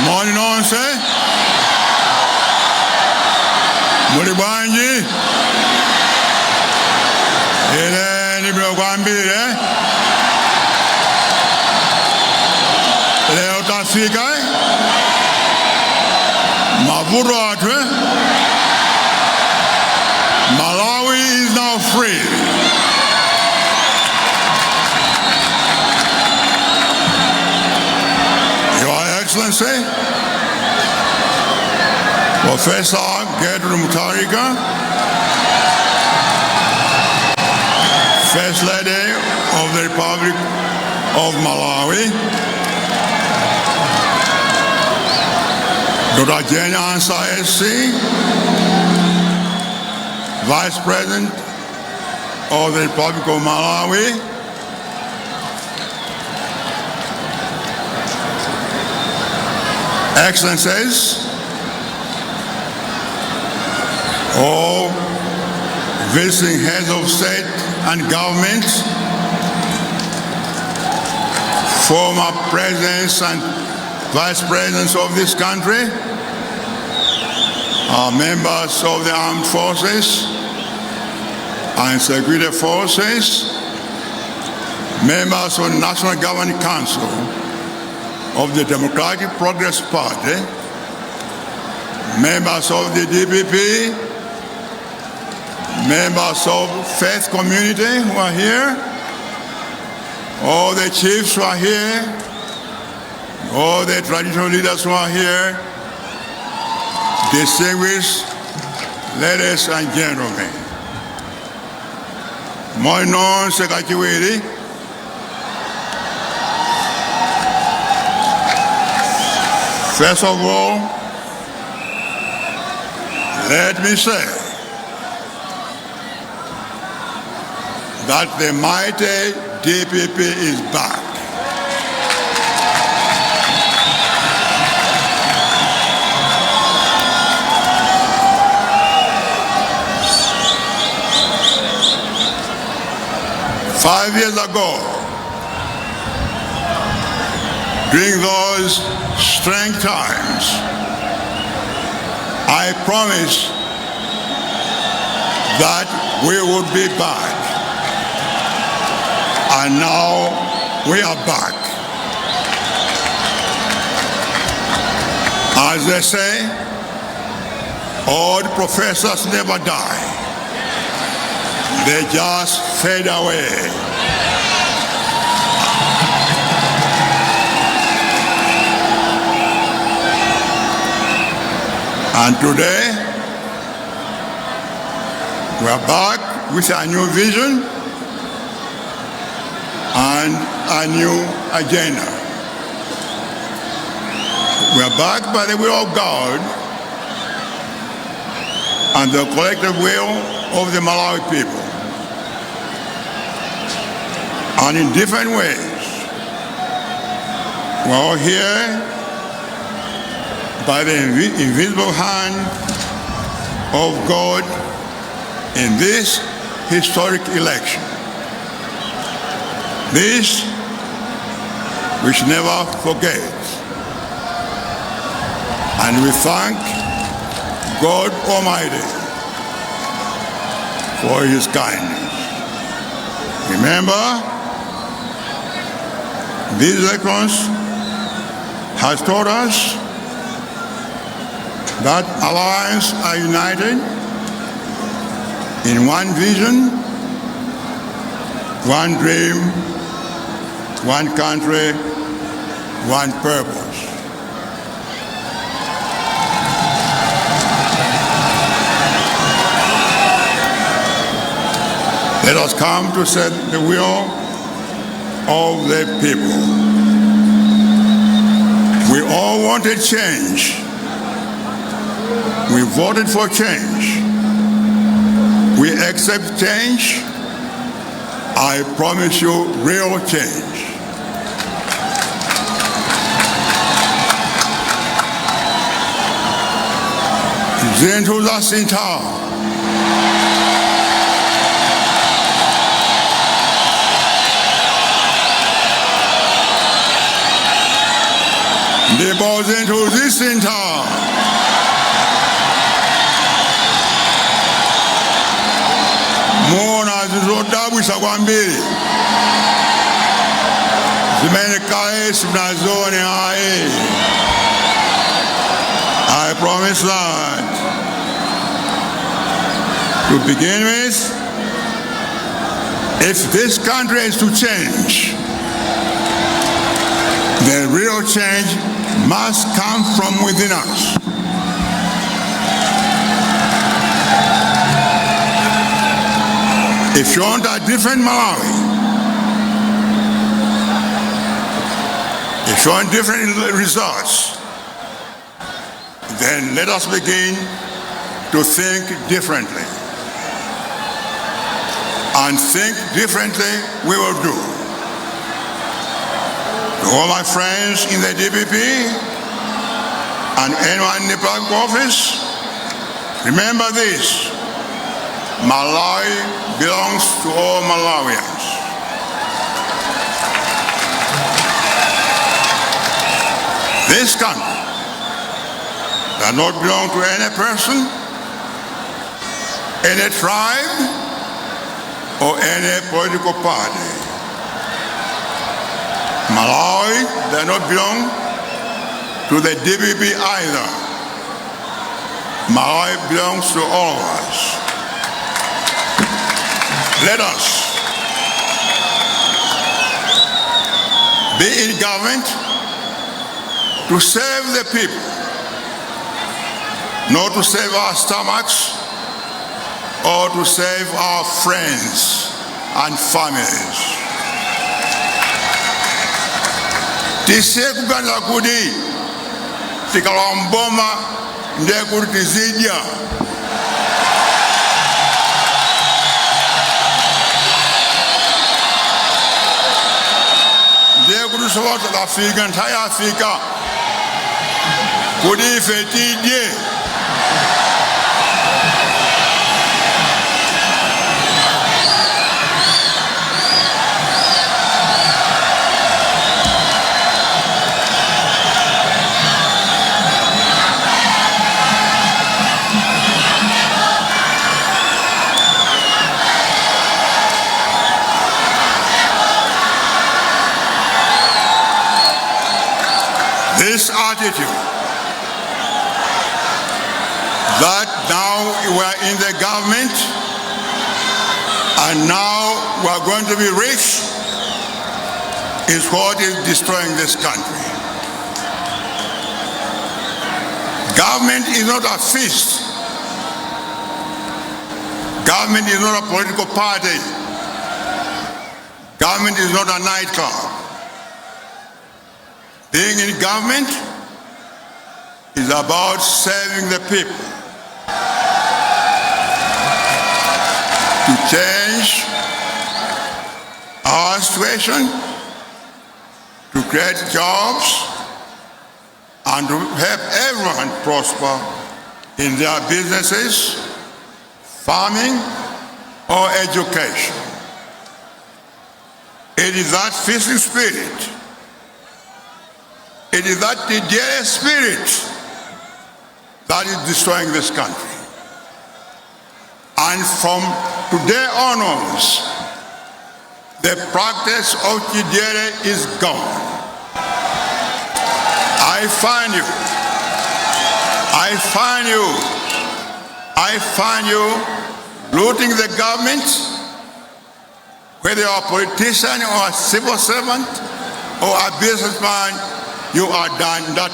Morning nonse. Muli bwanji. Ile nibyo kwambile. Leo tafika. Mavuto atwe. Malawi is now free. Your Excellency, Professor Muthalika, First Lady of the Republic of Malawi, Dr. Jenny Ansa SC, Vice President of the Republic of Malawi, Excellencies, all visiting heads of state and government, former presidents and vice presidents of this country, members of the armed forces and security forces, members of the National Governing Council of the Democratic Progress Party, members of the DPP, members of faith community who are here, all the chiefs who are here, all the traditional leaders who are here, distinguished ladies and gentlemen. Moinon Sekachiwiri, first of all, let me say that the mighty DPP is back. Five years ago, during those strange times, I promised that we would be back. And now we are back. As they say, old professors never die. They just fade away. And today, we are back with a new vision and a new agenda. We are back by the will of God and the collective will of the Malawi people. And in different ways, we're all here by the invisible hand of God in this historic election. This we should never forget. And we thank God Almighty for his kindness. Remember, these elections has taught us that alliance are united in one vision, one dream, one country, one purpose. Let us come to set the will of the people. We all wanted change. We voted for change. We accept change. I promise you real change. Zinthu zasinta. Liboze ntuzisinta. Mona zizodabwisa kwambiri. Zimene kale simnazione ayi. I promise that. To begin with, if this country is to change, the real change must come from within us. If you want a different Malawi, if you want different results, then let us begin to think differently. And think differently we will do. To all my friends in the DPP and anyone in the public office, remember this: Malawi belongs to all Malawians. This country does not belong to any person, any tribe, or any political party. Malawi does not belong to the DPP either. Malawi belongs to all of us. Let us be in government to serve the people, not to save our stomachs or to save our friends and families. Tisiye kuganiza kuti tikalowa mboma ndiye kuti tizidya. Ndiye kuti soba takafika nthawi yafika kuti ife tidye. This attitude that now we are in the government and now we are going to be rich is what is destroying this country. Government is not a feast. Government is not a political party. Government is not a nightclub. Being in government is about serving the people, to change our situation, to create jobs, and to help everyone prosper in their businesses, farming, or education. It is that feasting spirit, it is that dear spirit that is destroying this country. And from today onwards, the practice of Chidere is gone. I find you looting the government, whether you are a politician or a civil servant or a businessman. You are done. The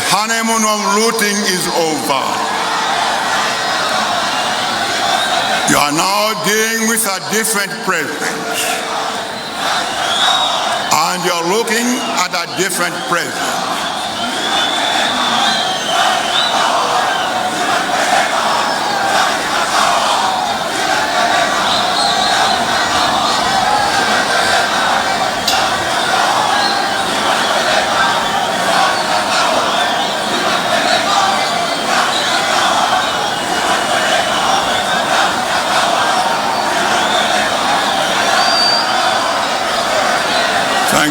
honeymoon of looting is over. You are now dealing with a different president. And you are looking at a different president.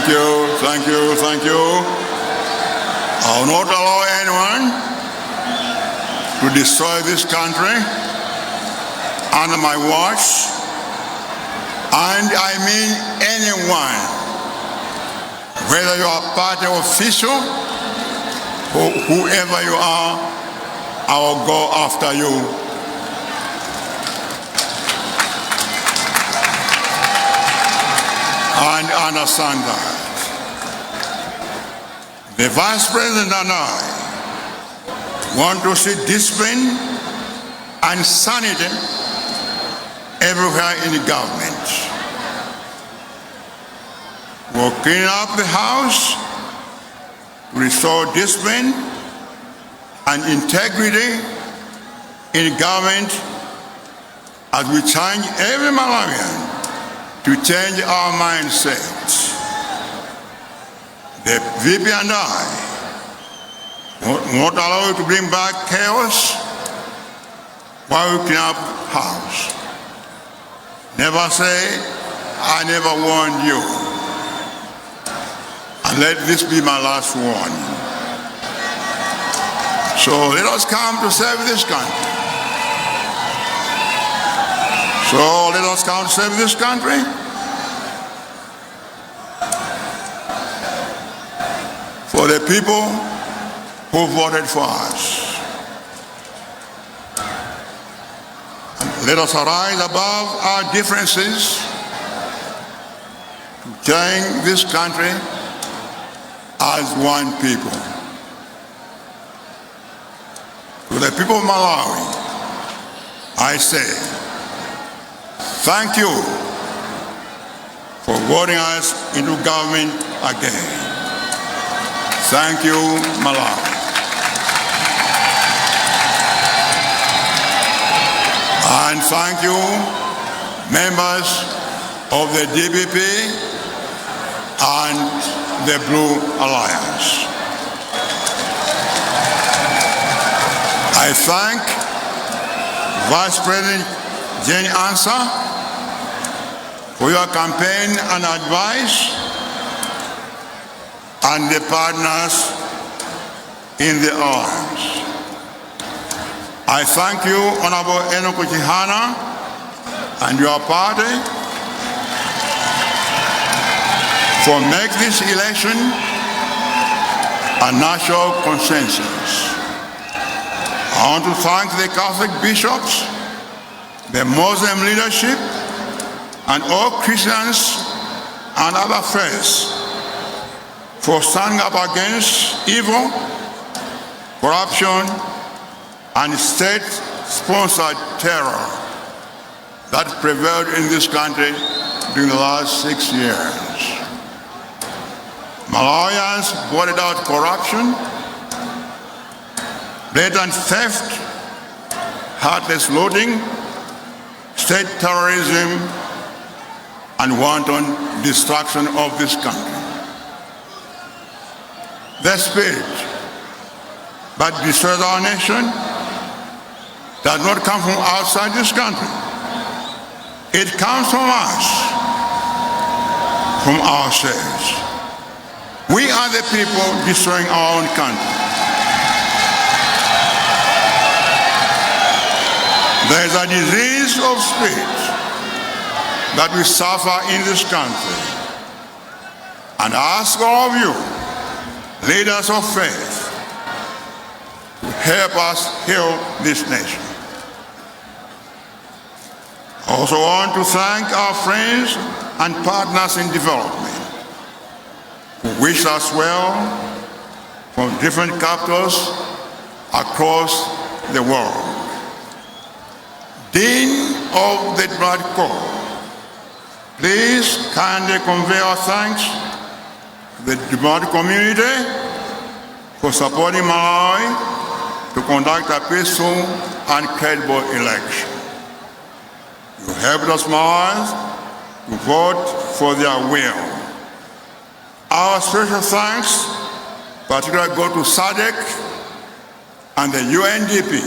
Thank you. I will not allow anyone to destroy this country under my watch, and I mean anyone, whether you are party official or whoever you are, I will go after you. And understand that. The Vice President and I want to see discipline and sanity everywhere in the government. We'll clean up the house, restore discipline and integrity in the government as we change every Malawian to change our mindset. The VP and I won't allow you to bring back chaos while we clean up house. Never say, I never warned you. And let this be my last warning. So let us come to serve this country. So let us come to serve this country. For the people who voted for us. And let us arise above our differences to change this country as one people. To the people of Malawi, I say, thank you for voting us into government again. Thank you, Malawi. And thank you, members of the DPP and the Blue Alliance. I thank Vice President Jenny Ansah for your campaign and advice, and the partners in the arms. I thank you, Honorable Enoch Chihana, and your party for making this election a national consensus. I want to thank the Catholic bishops, the Muslim leadership, and all Christians and other faiths for standing up against evil, corruption, and state-sponsored terror that prevailed in this country during the last 6 years. Malawians voted out corruption, blatant theft, heartless looting, state terrorism, and wanton destruction of this country. The spirit that destroys our nation does not come from outside this country. It comes from us, from ourselves. We are the people destroying our own country. There is a disease of spirit that we suffer in this country. And I ask all of you, leaders of faith, to help us heal this nation. I also want to thank our friends and partners in development who wish us well from different capitals across the world. Dean of the Blood Corps, please kindly convey our thanks to the diplomatic community for supporting Malawi to conduct a peaceful and credible election. You helped us, Malawians, to vote for their will. Our special thanks particularly go to SADC and the UNDP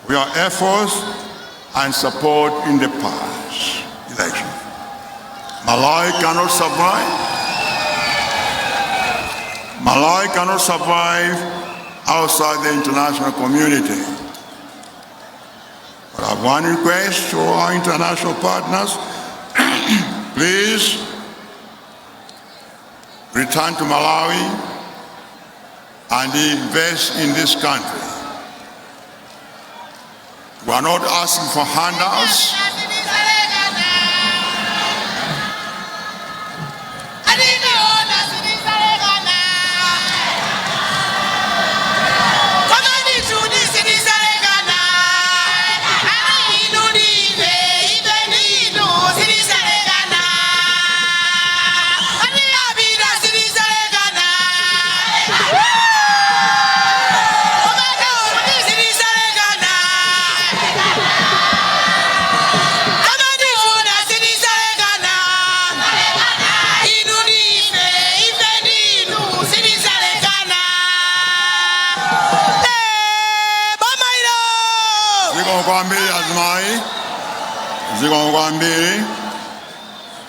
for your efforts and support in the past election. Malawi cannot survive Malawi cannot survive outside the international community. But I have one request to our international partners. Please return to Malawi and invest in this country. We are not asking for handouts.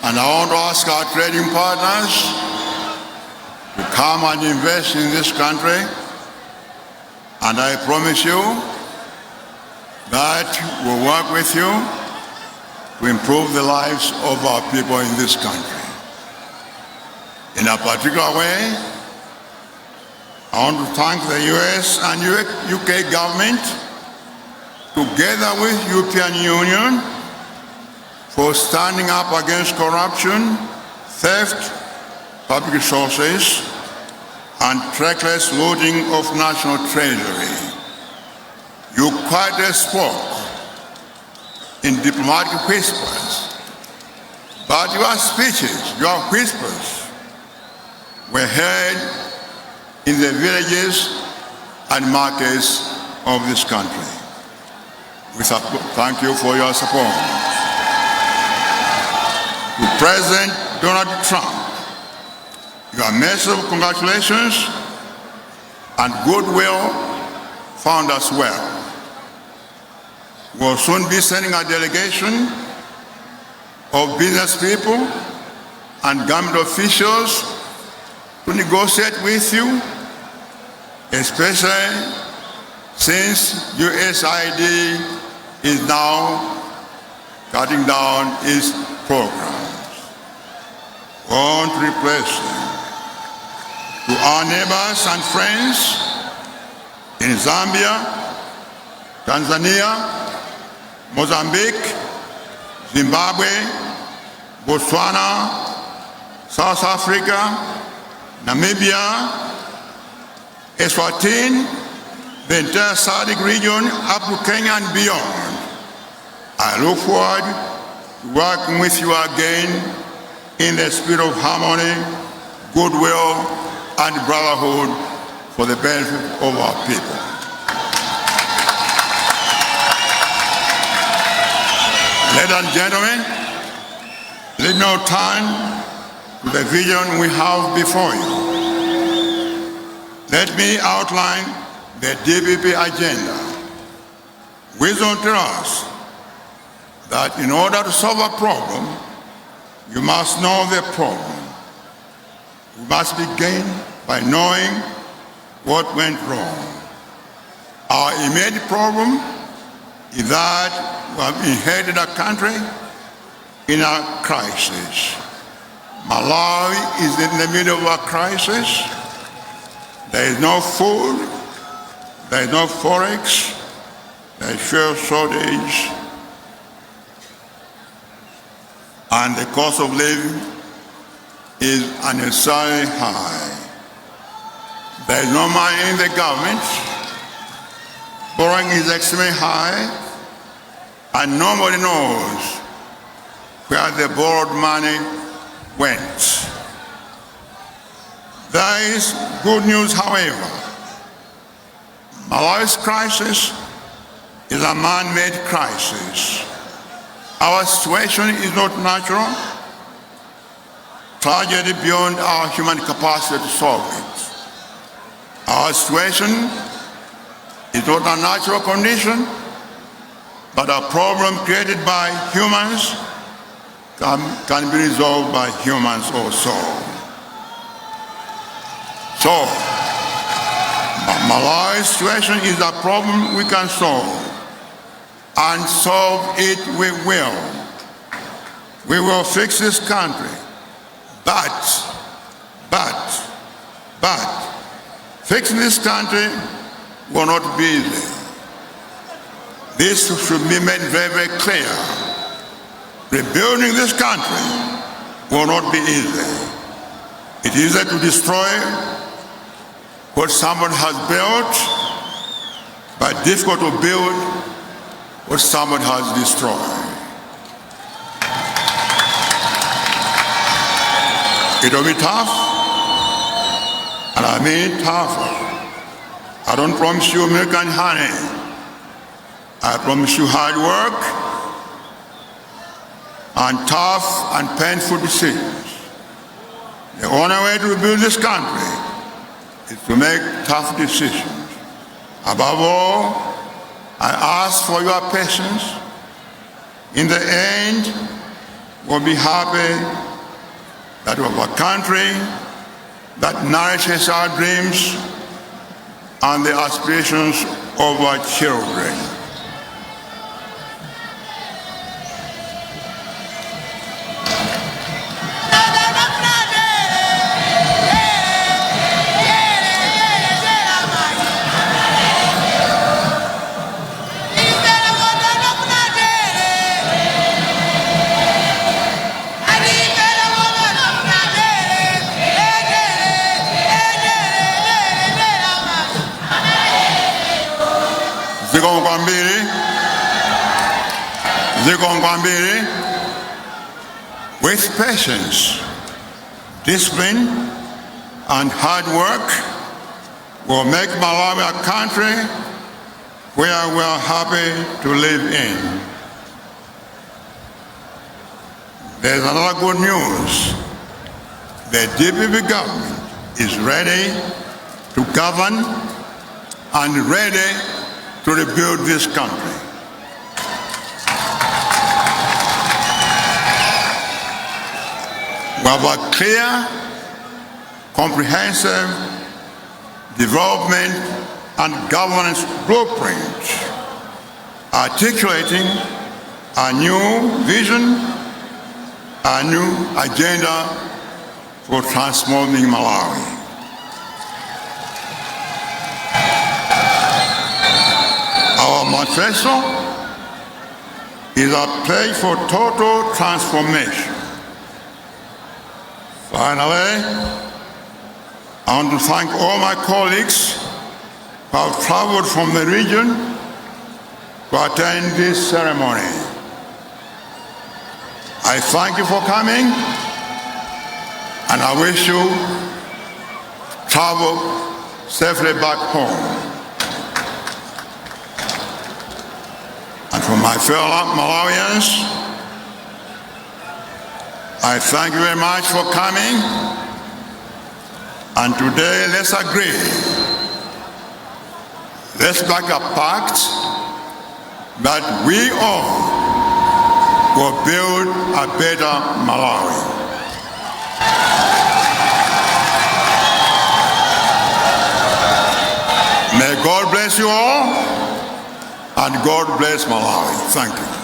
And I want to ask our trading partners to come and invest in this country. And I promise you that we'll work with you to improve the lives of our people in this country. In a particular way, I want to thank the US and UK government, together with European Union, for standing up against corruption, theft, public resources, and reckless looting of national treasury. You quietly spoke in diplomatic whispers, but your speeches, your whispers, were heard in the villages and markets of this country. We thank you for your support. To President Donald Trump, your message of congratulations and goodwill found us well. We'll soon be sending a delegation of business people and government officials to negotiate with you, especially since USAID is now cutting down its programs. Won't replace them. To our neighbors and friends in Zambia, Tanzania, Mozambique, Zimbabwe, Botswana, South Africa, Namibia, Eswatini, the entire SADC region up to Kenya and beyond. I look forward to working with you again in the spirit of harmony, goodwill, and brotherhood for the benefit of our people. Ladies and gentlemen, let me now turn to the vision we have before you. Let me outline the DPP agenda. Wisdom tells us that in order to solve a problem, you must know the problem. You must begin by knowing what went wrong. Our immediate problem is that we have inherited a country in a crisis. Malawi is in the middle of a crisis. There is no food, there is no forex, there is fuel shortage, and the cost of living is unnecessarily high. There is no money in the government, borrowing is extremely high, and nobody knows where the borrowed money went. There is good news, however. Malawi's crisis is a man-made crisis. Our situation is not natural, tragedy beyond our human capacity to solve it. Our situation is not a natural condition, but a problem created by humans can be resolved by humans also. So, Malawi's situation is a problem we can solve, and solve it we will. We will fix this country, but, fixing this country will not be easy. This should be made very, very clear. Rebuilding this country will not be easy. It is easy to destroy what someone has built, but difficult to build what someone has destroyed. It will be tough, and I mean tougher. I don't promise you milk and honey. I promise you hard work and tough and painful decisions. The only way to rebuild this country is to make tough decisions. Above all, I ask for your patience. In the end, we'll be happy that we have a country that nourishes our dreams and the aspirations of our children. With patience, discipline, and hard work, will make Malawi a country where we are happy to live in. There's another good news. The DPP government is ready to govern and ready to rebuild this country. We have a clear, comprehensive development and governance blueprint, articulating a new vision, a new agenda for transforming Malawi. Our manifesto is a pledge for total transformation. Finally, I want to thank all my colleagues who have traveled from the region to attend this ceremony. I thank you for coming, and I wish you travel safely back home. And for my fellow Malawians, I thank you very much for coming, and today let's agree. Let's make a pact that we all will build a better Malawi. May God bless you all, and God bless Malawi. Thank you.